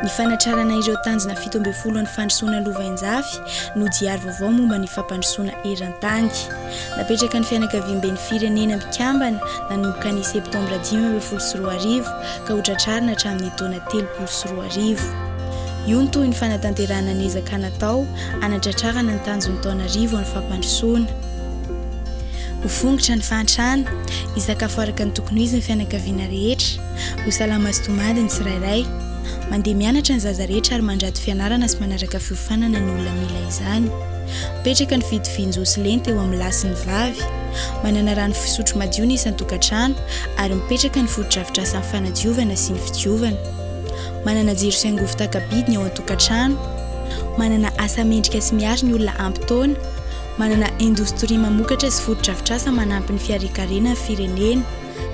Ny fanatrarana ireo tanjona 17 ny fandrosoana lovainjafy no diary vaovao momba ny fampandrosoana eran-tany. Napetraka ny fianakaviam-ben'ny firenena mikambana nanomboka ny septambra 2024 ka hotratrarina hatramin'ny taona 2024. Io no toy ny fanatanterahana nezaka natao anatratrarana ny tanjon'ny taona 10 ny fampandrosoana. Ho fongotra ny fahantrana, isakafo araka ny tokony izy ny fianakaviana rehetra, ho salama sy tomady ny tsirairay, mandeha mianatra ny zaza rehetra ary mandrato fianarana sy manaraka fiofanana ny olona mila izany. Mipetraka ny vidivinjo sy lenta eo amin'ny lahy sy ny vavy, manana rano fisotro madio ny isan-tokantrano ary mipetraka ny foto-drafitrasa amin'ny fanadiovana sy ny fidiovana. Manana jiro sy angovo takabidiny ao an-tokantrano, manana asa mendrika sy miaro ny olona ampy-taona, manana indostria mamokatra sy foto-drafitrasa manampy ny fiarekarena ny firenena,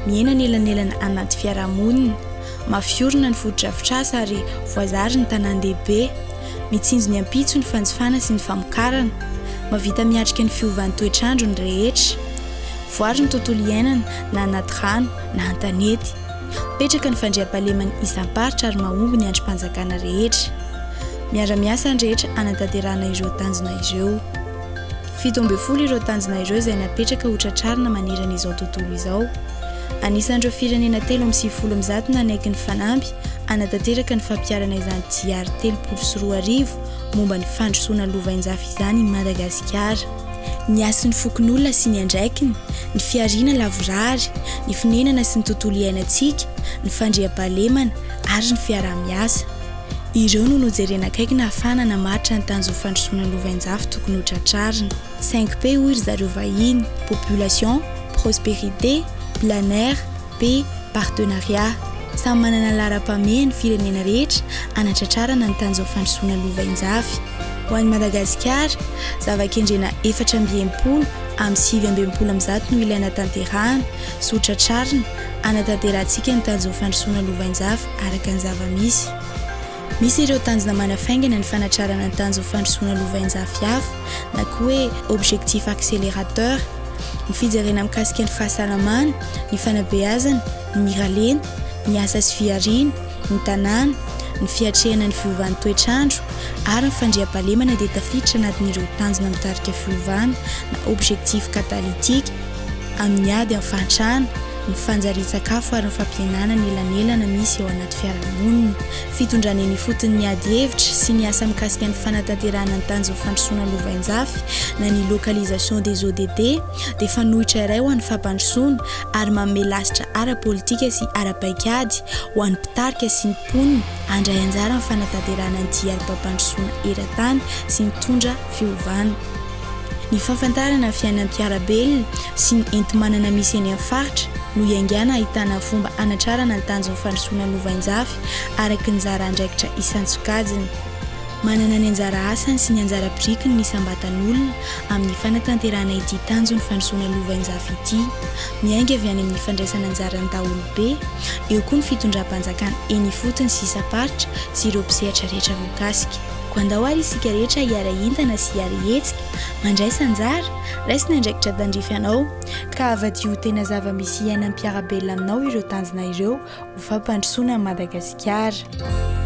miaina ny elanelana anaty fiarahamonina, mafiorina ny foto-drafitrasa ary voazary ny tanan-dehibe, mitsinjo ny ampitso ny fanjifana sy ny famokarana, mavita miatrika ny fiovan'ny toetrandro ny rehetra, voary ny tontolo iainana na anaty rano na an-tanety, petraka ny fandriam-pahalemany isam-paritra ary mahomby ny androm-panjakana rehetra. Miara-miasa ny rehetra anatanterahana ireo tanjona ireo. 17 ireo tanjona ireo izay napetraka hotratrarina manerana izao tontolo izao. Anisan'ireo firenena 350 nanaiky ny fanamby anatanteraka ny fampiarana izany diary 2024 momba ny fandrosoana lovainjafy izany i Madagasikara. Ny asy ny fokon'olona sy ny andraikiny, ny fiariana lavorary, ny finanana sy ny tontolo iainantsika, ny fandriam-pahalemana ary ny fiaraha-miasa. Ireo no nojerena akaiky na ahafahana namaritra ny tanjon'ny fandrosoana lovainjafy tokony hotratrarina. 5P hoy ry zareo vahiny: population, prospérité, planaire, paix, partenariat. Samy manana laharam-pahamehana ny firenena rehetra anatratrarana ny tanjon'ny fandrosoana lovainjafy. Ho an'i Madagasikara, zava-kendrena 480 amin'ny 780 no ilaina tanterahana sy hotratrarina anatanterantsika ny tanjon'ny fandrosoana lovainjafy araka ny zava-misy. Misy ireo tanjona manafaingana ny fanatrarana ny tanjon'ny fandrosoana lovainjafy hafa na koa hoe objectif accélérateur, ny fijerena mikasika ny fahasalamana, ny fanabeazana, ny miralena, ny asa sy fiariana, ny tanàna, ny fiatrehana ny fiovan'ny toetrandro ary ny fandriam-pahalemana dia tafiditra anatin'ireo tanjona mitarika fiovana na objectif catalytique amin'ny ady amin'ny fahantrana, ny fanjarian-tsakafo ary ny fampihenana ny elanelana misy eo anaty fiarahamonina, fitondrana eny fotony ny ady hevitra sy ny asa mikasika ny fanatanterahana ny tanjon'ny fandrosoana lovainjafy na ny localisation des ODD dia fanohitra iray ho an'ny fampandrosoana ary manome lasitra ara-politika sy ara-paikady ho an'ny mpitarika sy ny mponina handray anjara amin'ny fanatanterahana ny diary-pampandrosoana eran-tany sy mitondra fiovana. Ny fahafantarana ny fiainam-piarabelona sy ny enti-manana misy eny amin'ny faritra no iangana ahitana fomba anatrarana ny tanjon'ny fandrosoana lovainjafy araka ny anjara andraikitra isan-tsokajiny. Manana ny anjara asany sy ny anjara pirikiny ny isam-batan'olona amin'ny fanatanterahana ity tanjon'ny fandrosoana lovainjafy ity, miainga avy any amin'ny fandraisana anjarany daholobe, eo koa ny fitondram-panjakana eny fotony sy isa-paritra sy ireo mpisehatra rehetra voakasika. Ko andao isika rehetra hiara-hintana sy hiara-hetsika, mandraisa anjara, raisina andraikitra tandrify anao, ka avadio tena zava-misy iainam-piarabelona aminao ireo tanjona ireo ho fampandrosoana Madagasikara.